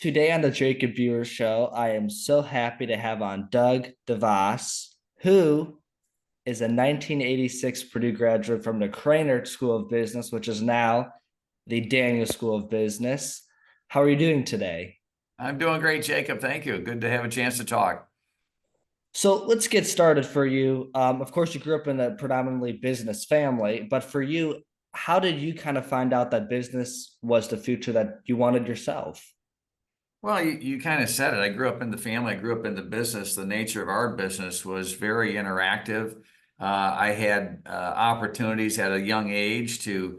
Today on the Jacob Viewer Show, I am so happy to have on Doug DeVos, who is a 1986 Purdue graduate from the Cranert School of Business, which is now the Daniel School of Business. How are you doing today? I'm doing great, Jacob. Thank you. Good to have a chance to talk. So let's get started for you. Of course, you grew up in a predominantly business family, but for you, how did you kind of find out that business was the future that you wanted yourself? Well, you kind of said it. I grew up in the family. I grew up in the business. The nature of our business was very interactive. I had opportunities at a young age to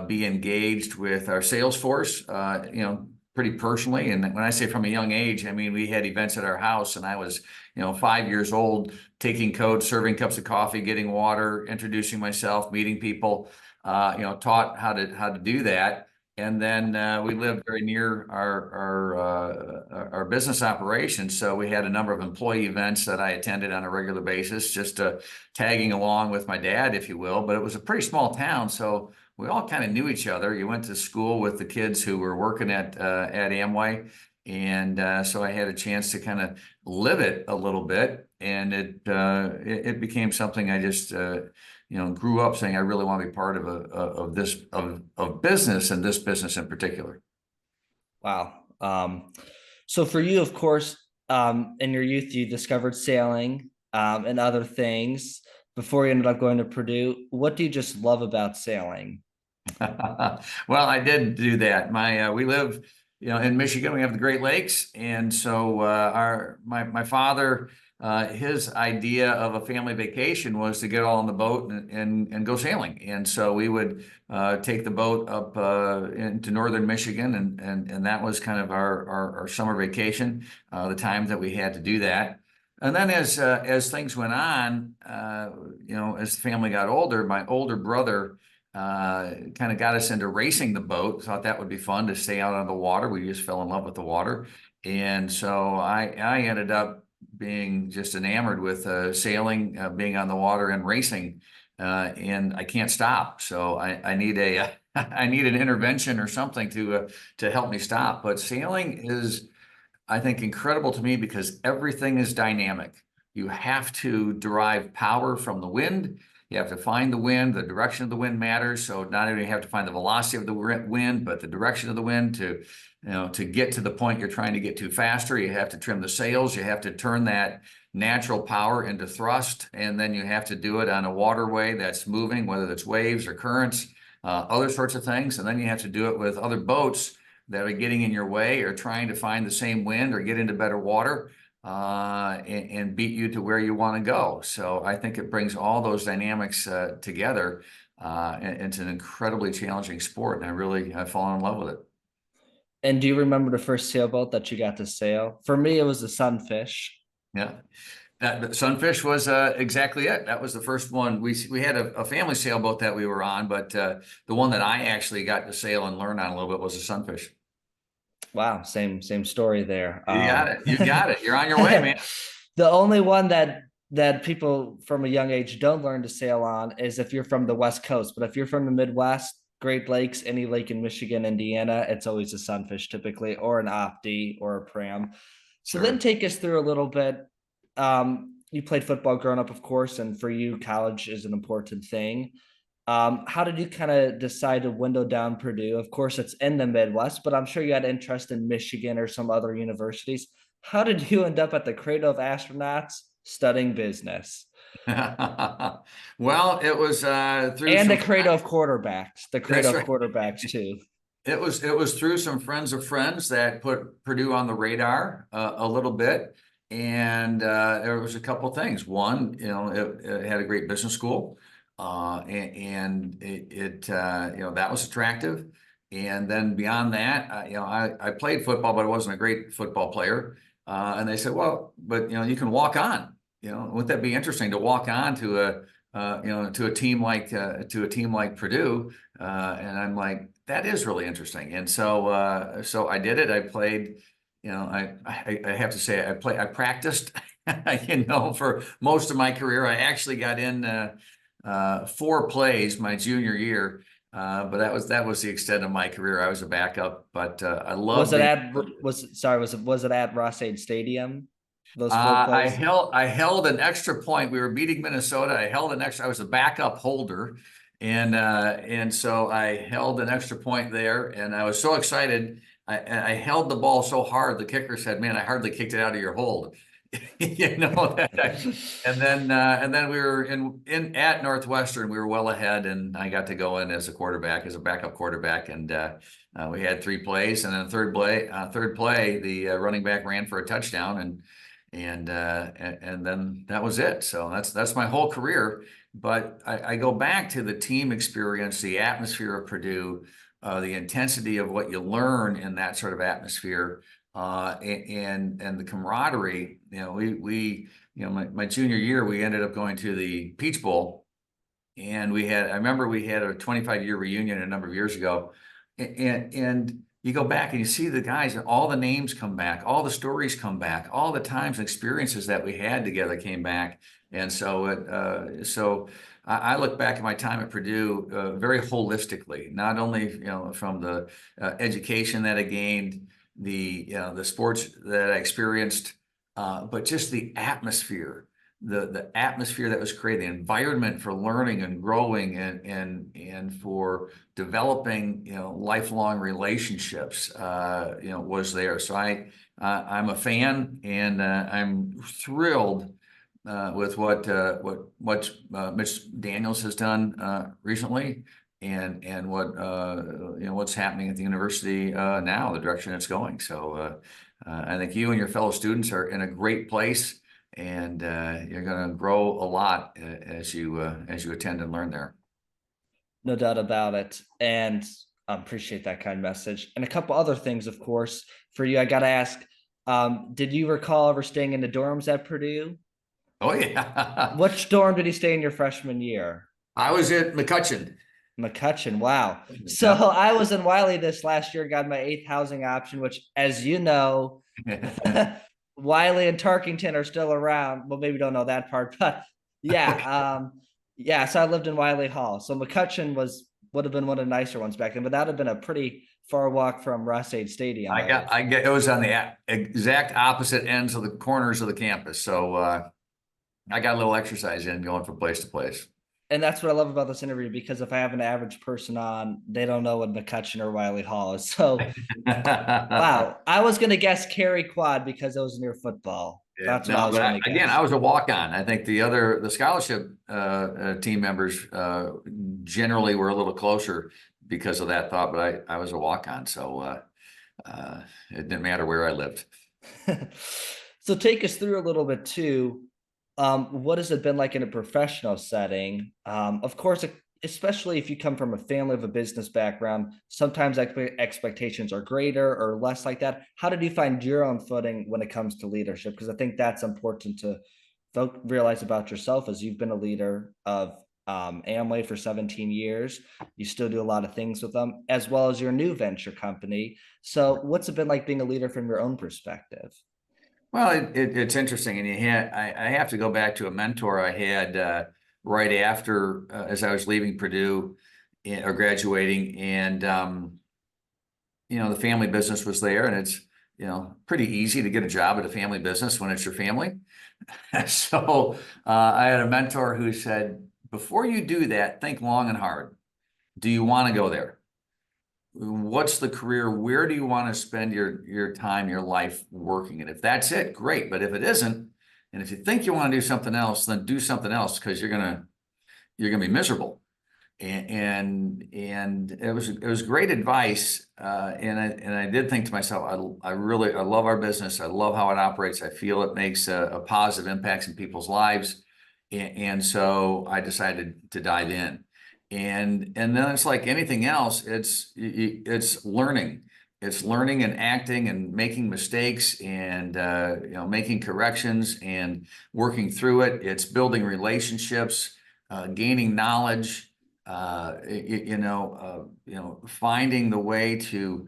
be engaged with our sales force, pretty personally. And when I say from a young age, I mean, we had events at our house and I was, 5 years old, taking codes, serving cups of coffee, getting water, introducing myself, meeting people, taught how to do that. And then we lived very near our business operations, so we had a number of employee events that I attended on a regular basis, just tagging along with my dad, if you will. But it was a pretty small town, so we all kind of knew each other. You went to school with the kids who were working at AmWay, and so I had a chance to kind of live it a little bit, and it became something I just grew up saying I really want to be part of this business, and this business in particular. Wow. So for you, of course, in your youth, you discovered sailing and other things before you ended up going to Purdue. What do you just love about sailing? Well, I did do that. We live, in Michigan. We have the Great Lakes, and so my father, his idea of a family vacation was to get all on the boat and go sailing. And so we would take the boat up into northern Michigan, and that was kind of our summer vacation, the time that we had to do that. And then as things went on, as the family got older, my older brother kind of got us into racing the boat. Thought that would be fun to stay out on the water. We just fell in love with the water. And so I ended up being just enamored with sailing, being on the water and racing, and I can't stop. So I need I need an intervention or something to help me stop. But sailing is, I think, incredible to me because everything is dynamic. You have to derive power from the wind. You have to find the wind. The direction of the wind matters. So not only have to find the velocity of the wind, but the direction of the wind to get to the point you're trying to get to faster. You have to trim the sails. You have to turn that natural power into thrust, and then you have to do it on a waterway that's moving, whether that's waves or currents, other sorts of things. And then you have to do it with other boats that are getting in your way or trying to find the same wind or get into better water. And beat you to where you want to go. So I think it brings all those dynamics together, and it's an incredibly challenging sport, and I've fallen in love with it. And do you remember the first sailboat that you got to sail? For me, it was the Sunfish. Yeah. The Sunfish was exactly it. That was the first one. We had a family sailboat that we were on, but the one that I actually got to sail and learn on a little bit was the Sunfish. Wow, same story there. You got it. You got it. You're on your way, man. The only one that people from a young age don't learn to sail on is if you're from the West Coast. But if you're from the Midwest, Great Lakes, any lake in Michigan, Indiana, it's always a Sunfish typically, or an Opti or a Pram. So then Sure. take us through a little bit. You played football growing up, of course, and for you, college is an important thing. How did you kind of decide to window down Purdue? Of course, it's in the Midwest, but I'm sure you had interest in Michigan or some other universities. How did you end up at the Cradle of Astronauts studying business? Well, it was through And some. the Cradle of Quarterbacks, the That's Cradle of right. Quarterbacks too. It was through some friends of friends that put Purdue on the radar a little bit, and there was a couple things. One, it had a great business school, and that was attractive. And then beyond that, I played football, but I wasn't a great football player. And they said, well, but you can walk on. Wouldn't that be interesting to walk on to to a team like Purdue? And I'm like, that is really interesting. And so I did it. I played. I have to say I practiced. For most of my career. I actually got in 4 plays my junior year. But that was the extent of my career. I was a backup, but I Was loved it the. at was it at Ross-Ade Stadium? Those 4 plays? I held an extra point. We were beating Minnesota. I held an extra. I was a backup holder, and so I held an extra point there, and I was so excited. I held the ball so hard. The kicker said, "Man, I hardly kicked it out of your hold." You know that. And then we were in at Northwestern. We were well ahead, and I got to go in as a quarterback, as a backup quarterback, and we had 3 plays, and then third play, the running back ran for a touchdown, and then that was it. So that's my whole career. But I go back to the team experience, the atmosphere of Purdue, the intensity of what you learn in that sort of atmosphere, and the camaraderie. You know, we my junior year, we ended up going to the Peach Bowl, and I remember we had a 25-year reunion a number of years ago, and you go back and you see the guys, and all the names come back, all the stories come back, all the times and experiences that we had together came back. And so I look back at my time at Purdue very holistically, not only from the education that I gained, the sports that I experienced, but just the atmosphere. The atmosphere that was created, the environment for learning and growing and for developing lifelong relationships was there. So I'm a fan, and I'm thrilled with what Mitch Daniels has done recently, and what's happening at the university now, the direction it's going. So I think you and your fellow students are in a great place, and you're going to grow a lot as you attend and learn there. No doubt about it. And I appreciate that kind message. And a couple other things, of course, for you. I got to ask, did you recall ever staying in the dorms at Purdue? Oh, yeah. Which dorm did you stay in your freshman year? I was at McCutcheon. McCutcheon. Wow. So I was in Wiley this last year, got my 8th housing option, which, as you know, Wiley and Tarkington are still around. Well, maybe you don't know that part, but yeah. Yeah. So I lived in Wiley Hall. So McCutcheon would have been one of the nicer ones back then, but that would have been a pretty far walk from Ross-Ade Stadium. It was on the exact opposite ends of the corners of the campus. So I got a little exercise in going from place to place. And that's what I love about this interview, because if I have an average person on, they don't know what McCutcheon or Wiley Hall is. So, wow. I was going to guess Cary Quad because it was near football. That's what I was going to guess. Again, I was a walk-on. I think the scholarship team members generally were a little closer because of that thought, but I was a walk-on. So it didn't matter where I lived. So take us through a little bit too. What has it been like in a professional setting? Of course, especially if you come from a family of a business background, sometimes expectations are greater or less like that. How did you find your own footing when it comes to leadership? Because I think that's important to realize about yourself, as you've been a leader of AmWay for 17 years. You still do a lot of things with them, as well as your new venture company. So what's it been like being a leader from your own perspective? Well, it's interesting, and I have to go back to a mentor I had right after as I was leaving Purdue or graduating, and the family business was there, and it's pretty easy to get a job at a family business when it's your family. So I had a mentor who said, before you do that, think long and hard. Do you want to go there? What's the career? Where do you want to spend your time, your life working? And if that's it, great. But if it isn't, and if you think you want to do something else, then do something else, because you're gonna be miserable. And it was great advice. And I did think to myself, I love our business. I love how it operates. I feel it makes a positive impact in people's lives. And so I decided to dive in. And then it's like anything else. It's learning. It's learning and acting and making mistakes, and making corrections and working through it. It's building relationships, gaining knowledge. Finding the way to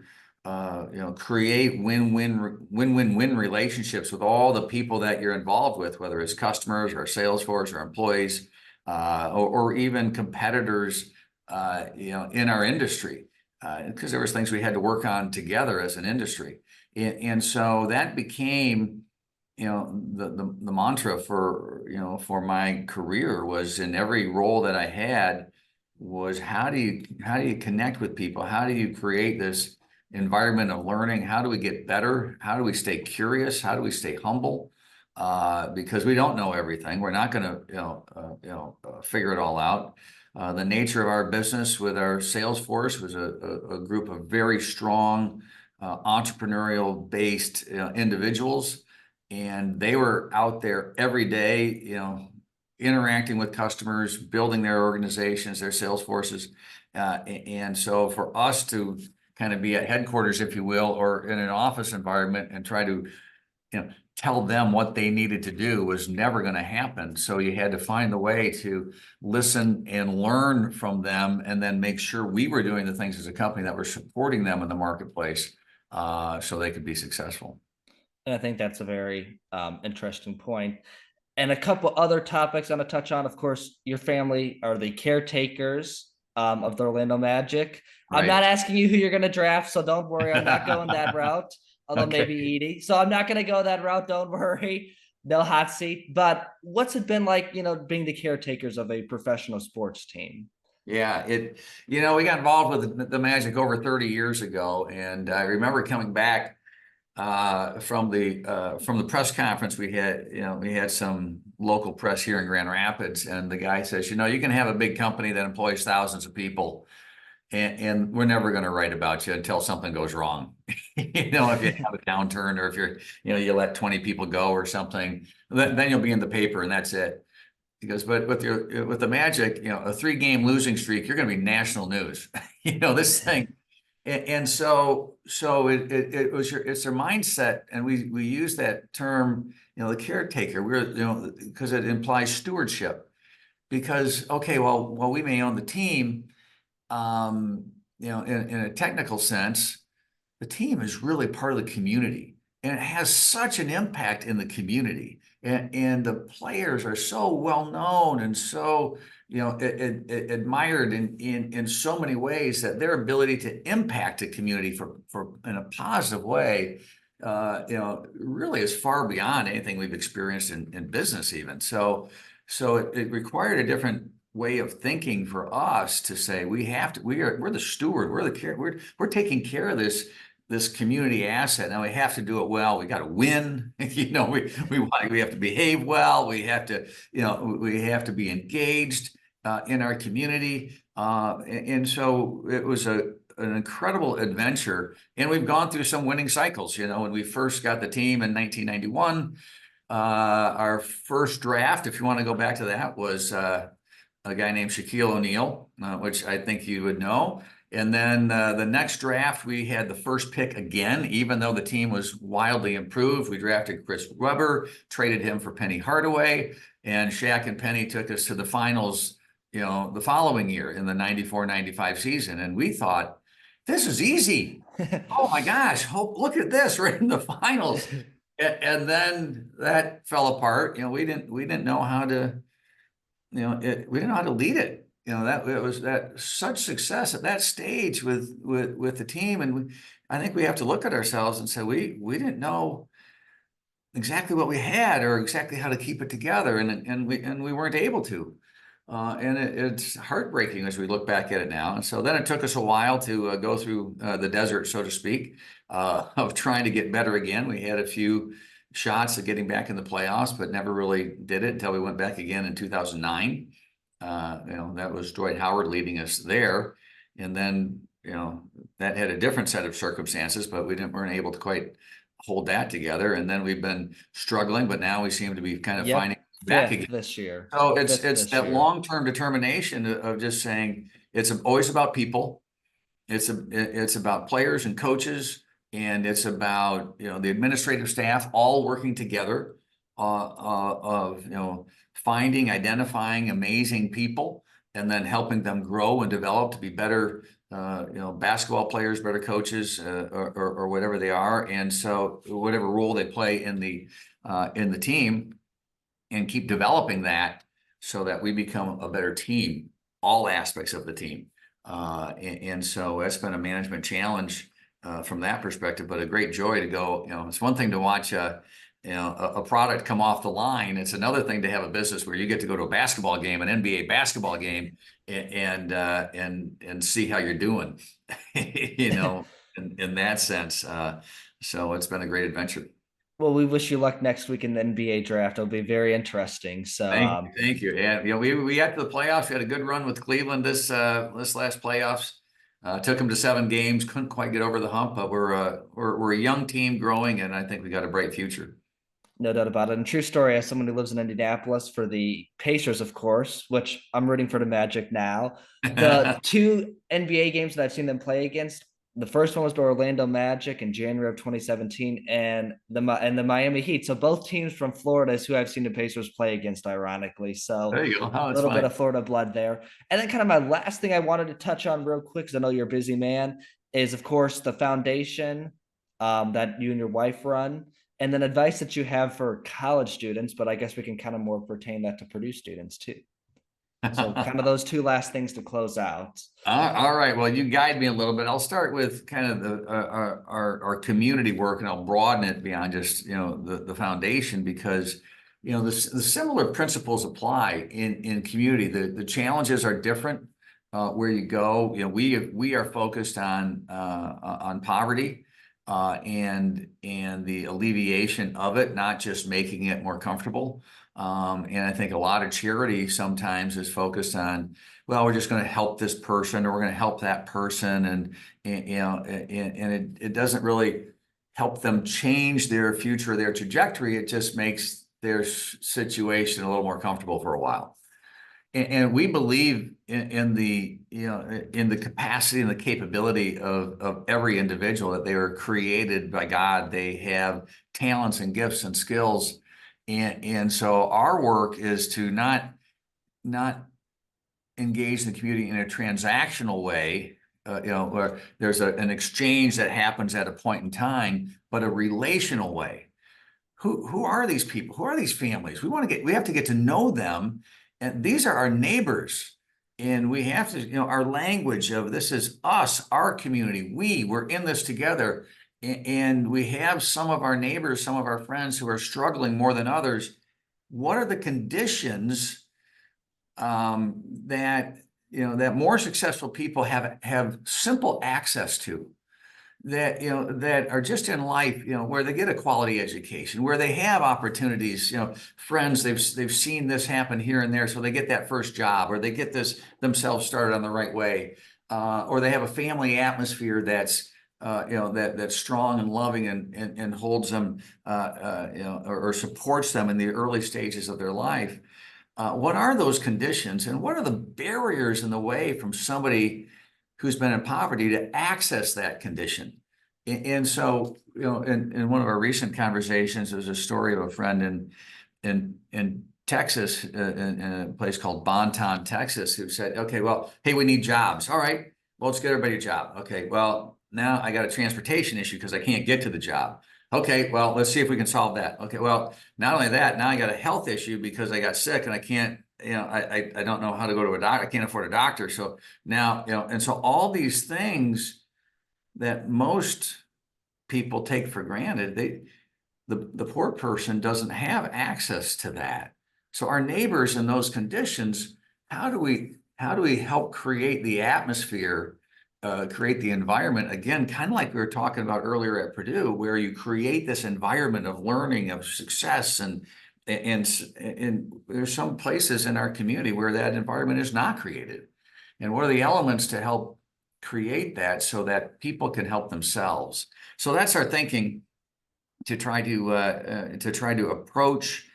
create win-win-win relationships with all the people that you're involved with, whether it's customers or sales force or employees, or even competitors in our industry, because there was things we had to work on together as an industry. And so that became, the mantra for my career was, in every role that I had, was how do you connect with people? How do you create this environment of learning? How do we get better? How do we stay curious? How do we stay humble? Because we don't know everything. We're not going to, figure it all out. The nature of our business with our sales force was a group of very strong, entrepreneurial based individuals, and they were out there every day, interacting with customers, building their organizations, their sales forces. And so for us to kind of be at headquarters, if you will, or in an office environment and try to, tell them what they needed to do was never going to happen. So you had to find the way to listen and learn from them, and then make sure we were doing the things as a company that were supporting them in the marketplace, so they could be successful. And I think that's a very interesting point. And a couple other topics I want to touch on. Of course, your family are the caretakers of the Orlando Magic. I'm Right. not asking you who you're going to draft, so don't worry. I'm not going that route, although maybe Okay. Edie. So I'm not going to go that route. Don't worry. No hot seat. But what's it been like, being the caretakers of a professional sports team? Yeah, we got involved with the Magic over 30 years ago, and I remember coming back from the press conference. We had some local press here in Grand Rapids, and the guy says, you can have a big company that employs thousands of people, and we're never going to write about you until something goes wrong. If you have a downturn, or if you let 20 people go or something, then you'll be in the paper, and that's it. He goes, but with the Magic, a 3-game losing streak, you're going to be national news. This thing. And so it's their mindset, and we use that term, the caretaker. Because it implies stewardship. Because, okay, well, we may own the team, in a technical sense, the team is really part of the community, and it has such an impact in the community. And the players are so well known and so admired in so many ways, that their ability to impact the community for in a positive way, really is far beyond anything we've experienced in business even. So it required a different way of thinking for us to say, we're the steward, we're taking care of this community asset. Now we have to do it well. We got to win. We have to behave well. We have to be engaged in our community. And so it was an incredible adventure. And we've gone through some winning cycles. When we first got the team in 1991, our first draft, if you want to go back to that, was a guy named Shaquille O'Neal, which I think you would know. And then the next draft, we had the first pick again, even though the team was wildly improved. We drafted Chris Webber, traded him for Penny Hardaway, and Shaq and Penny took us to the finals, the following year in the 94-95 season. And we thought, this is easy. Oh my gosh, look at this, we're in the finals. And then that fell apart. We didn't know how to, we didn't know how to lead it. That it was that such success at that stage with the team, and I think we have to look at ourselves and say we didn't know exactly what we had or exactly how to keep it together, and we weren't able to, and it's heartbreaking as we look back at it now. And so then it took us a while to go through the desert, so to speak, of trying to get better again. We had a few shots at getting back in the playoffs, but never really did it until we went back again in 2009. That was Dwight Howard leading us there. And then, that had a different set of circumstances, but we weren't able to quite hold that together. And then we've been struggling, but now we seem to be kind of finding back again this year. So it's that long-term determination of just saying it's always about people. It's about players and coaches, and it's about, the administrative staff all working together, of finding, identifying amazing people, and then helping them grow and develop to be better, basketball players, better coaches, or whatever they are. And so whatever role they play in the team, and keep developing that so that we become a better team, all aspects of the team. And so that's been a management challenge from that perspective, but a great joy to go. It's one thing to watch a product come off the line. It's another thing to have a business where you get to go to a basketball game, an NBA basketball game, and see how you're doing, in that sense. So it's been a great adventure. Well, we wish you luck next week in the NBA draft. It'll be very interesting. So, Thank you. And we got to the playoffs. We had a good run with Cleveland this last playoffs. Took them to 7 games. Couldn't quite get over the hump, but we're a young team growing, and I think we got a bright future. no doubt about it. And true story, as someone who lives in Indianapolis for the Pacers, of course, which I'm rooting for the Magic now. The 2 NBA games that I've seen them play against, the first one was the Orlando Magic in January of 2017, and the Miami Heat. So both teams from Florida is who I've seen the Pacers play against, ironically. So There you go. Oh, a little bit of Florida blood there. And then kind of my last thing I wanted to touch on real quick, because I know you're a busy man, is of course the foundation that you and your wife run, and then advice that you have for college students, but I guess we can kind of more pertain that to Purdue students too. So kind of those 2 last things to close out. All right. Well, you guide me a little bit. I'll start with kind of our community work, and I'll broaden it beyond just the foundation, because the similar principles apply in community. The challenges are different where you go. We are focused on poverty and the alleviation of it, not just making it more comfortable. And I think a lot of charity sometimes is focused on, well, we're just going to help this person, or we're going to help that person, and it doesn't really help them change their future, their trajectory. It just makes their situation a little more comfortable for a while. And we believe in the capacity and the capability of every individual, that they were created by God. They have talents and gifts and skills. And so our work is to not engage the community in a transactional way, where there's an exchange that happens at a point in time, but a relational way. Who are these people? Who are these families? We have to get to know them. And these are our neighbors. And we have to, our language of this is us, our community. We're in this together. And we have some of our neighbors, some of our friends who are struggling more than others. What are the conditions that more successful people have simple access to, that are just in life, where they get a quality education, where they have opportunities, friends, they've seen this happen here and there, so they get that first job, or they get this themselves started on the right way, or they have a family atmosphere that's that's strong and loving and holds them, or supports them in the early stages of their life. What are those conditions, and what are the barriers in the way from somebody who's been in poverty to access that condition? And so, in one of our recent conversations, there's a story of a friend in Texas, in a place called Bonton, Texas, who said, okay, well, hey, we need jobs. All right, well, let's get everybody a job. Okay, well, now I got a transportation issue because I can't get to the job. Okay, well, let's see if we can solve that. Okay, well, not only that, now I got a health issue because I got sick and I can't, I don't know how to go to a doctor. I can't afford a doctor. So now, and so all these things that most people take for granted, the poor person doesn't have access to that. So our neighbors in those conditions, how do we help create the atmosphere, create the environment, again, kind of like we were talking about earlier at Purdue, where you create this environment of learning, of success, and there's some places in our community where that environment is not created. And what are the elements to help create that so that people can help themselves? So that's our thinking, to try to approach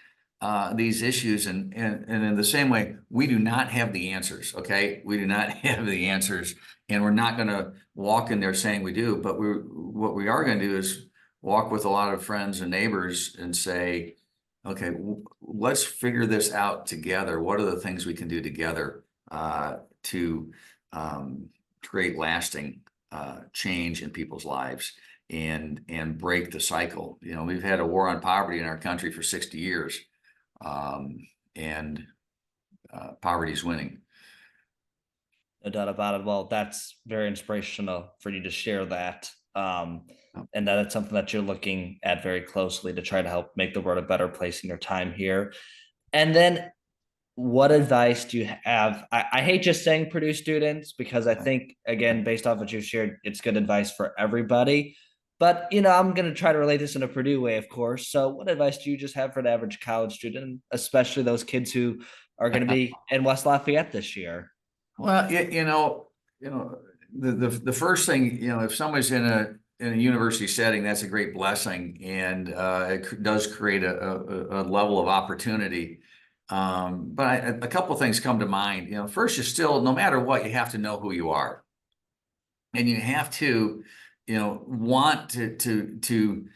these issues, and in the same way, we do not have the answers. Okay, we do not have the answers, and we're not going to walk in there saying we do. But what we are going to do is walk with a lot of friends and neighbors and say, okay, let's figure this out together. What are the things we can do together to create lasting change in people's lives and break the cycle? We've had a war on poverty in our country for 60 years. And poverty is winning. No doubt about it. Well, that's very inspirational for you to share that. And that it's something that you're looking at very closely to try to help make the world a better place in your time here. And then what advice do you have? I hate just saying Purdue students because I think, again, based off what you shared, it's good advice for everybody. But, I'm going to try to relate this in a Purdue way, of course. So, what advice do you just have for the average college student, especially those kids who are going to be in West Lafayette this year? Well, the first thing, if somebody's in a university setting, that's a great blessing, and does create a level of opportunity. But a couple of things come to mind. First, you still, no matter what, you have to know who you are, and you have to, want to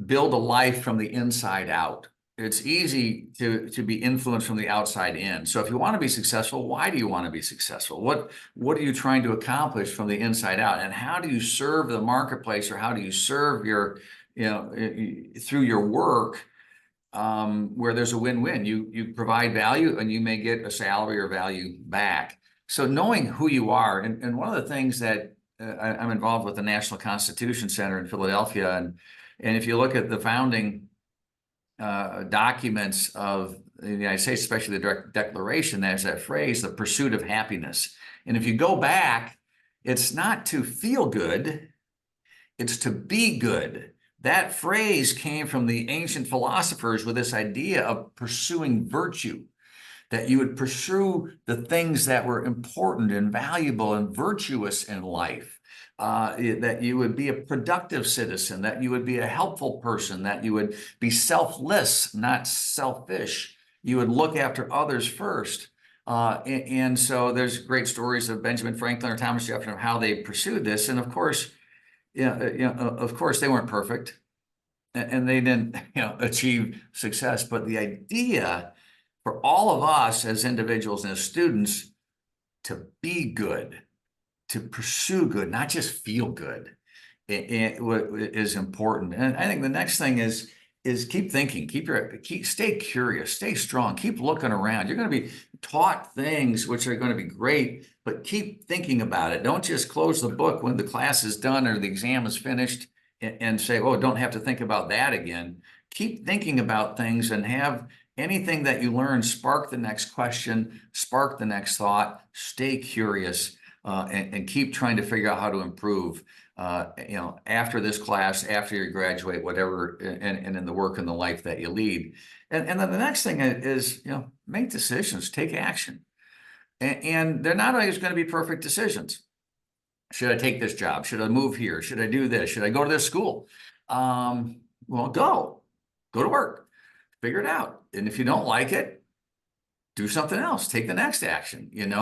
build a life from the inside out. It's easy to be influenced from the outside in. So if you want to be successful, why do you want to be successful? What are you trying to accomplish from the inside out? And how do you serve the marketplace, or how do you serve your, through your work, where there's a win-win? You provide value and you may get a salary or value back. So knowing who you are, and one of the things that I'm involved with the National Constitution Center in Philadelphia, and if you look at the founding documents of the United States, especially the Declaration, there's that phrase, the pursuit of happiness. And if you go back, it's not to feel good, it's to be good. That phrase came from the ancient philosophers with this idea of pursuing virtue, that you would pursue the things that were important and valuable and virtuous in life. That you would be a productive citizen, that you would be a helpful person, that you would be selfless, not selfish. You would look after others first. And so there's great stories of Benjamin Franklin or Thomas Jefferson of how they pursued this. And of course, of course, they weren't perfect, and they didn't, achieve success. But the idea for all of us as individuals and as students to be good, to pursue good, not just feel good, is important. And I think the next thing is keep thinking, stay curious, stay strong, keep looking around. You're going to be taught things which are going to be great, but keep thinking about it. Don't just close the book when the class is done or the exam is finished and say, oh, don't have to think about that again. Keep thinking about things and have anything that you learn spark the next question, spark the next thought. Stay curious. And keep trying to figure out how to improve, after this class, after you graduate, whatever, and in the work and the life that you lead. And then the next thing is, make decisions, take action. And they're not always going to be perfect decisions. Should I take this job? Should I move here? Should I do this? Should I go to this school? Well, go to work, figure it out. And if you don't like it, do something else, take the next action, you'll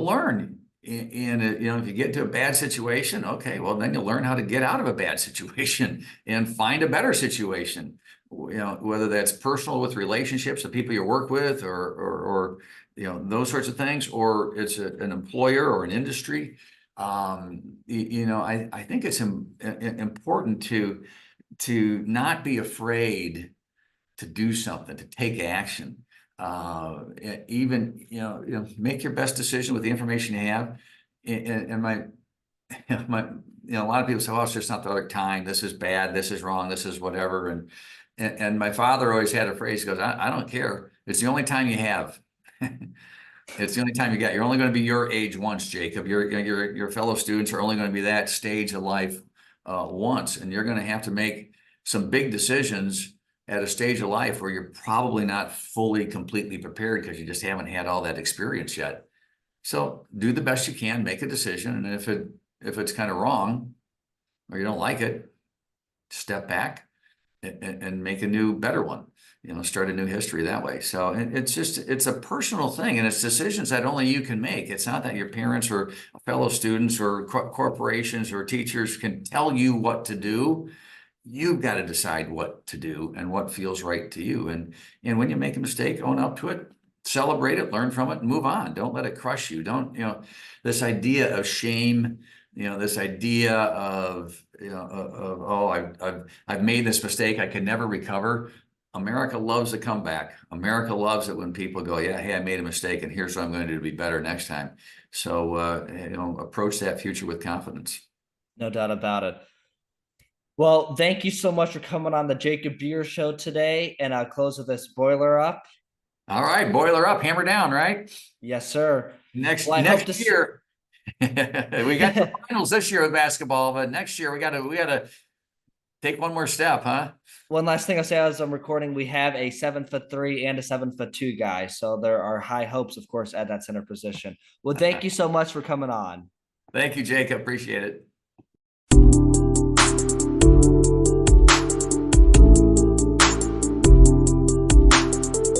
learn. And if you get into a bad situation, okay, well, then you'll learn how to get out of a bad situation and find a better situation. Whether that's personal with relationships, the people you work with, or those sorts of things, or it's an employer or an industry. I think it's important to not be afraid to do something, to take action. Even make your best decision with the information you have. And my a lot of people say, "Oh, it's just not the other time. This is bad. This is wrong. This is whatever." And my father always had a phrase. He goes, "I don't care. It's the only time you have. It's the only time you got. You're only going to be your age once, Jacob. Your fellow students are only going to be that stage of life once, and you're going to have to make some big decisions at a stage of life where you're probably not fully, completely prepared because you just haven't had all that experience yet. So do the best you can, make a decision. And if it's kind of wrong or you don't like it, step back and make a new, better one, start a new history that way. So it's a personal thing, and it's decisions that only you can make. It's not that your parents or fellow students or corporations or teachers can tell you what to do. You've got to decide what to do and what feels right to you. And when you make a mistake, own up to it, celebrate it, learn from it, and move on. Don't let it crush you. Don't, this idea of shame, this idea of, oh, I've made this mistake, I can never recover. America loves a comeback. America loves it when people go, yeah, hey, I made a mistake, and here's what I'm going to do to be better next time. So, approach that future with confidence. No doubt about it. Well, thank you so much for coming on the Jacob Beer Show today, and I'll close with this boiler up. All right, boiler up, hammer down, right? Yes, sir. Next Well, next year, we got the finals this year with basketball, but next year we gotta take one more step, huh? One last thing I'll say as I'm recording, we have a 7'3" and a 7'2" guy. So there are high hopes, of course, at that center position. Well, thank you so much for coming on. Thank you, Jacob. Appreciate it.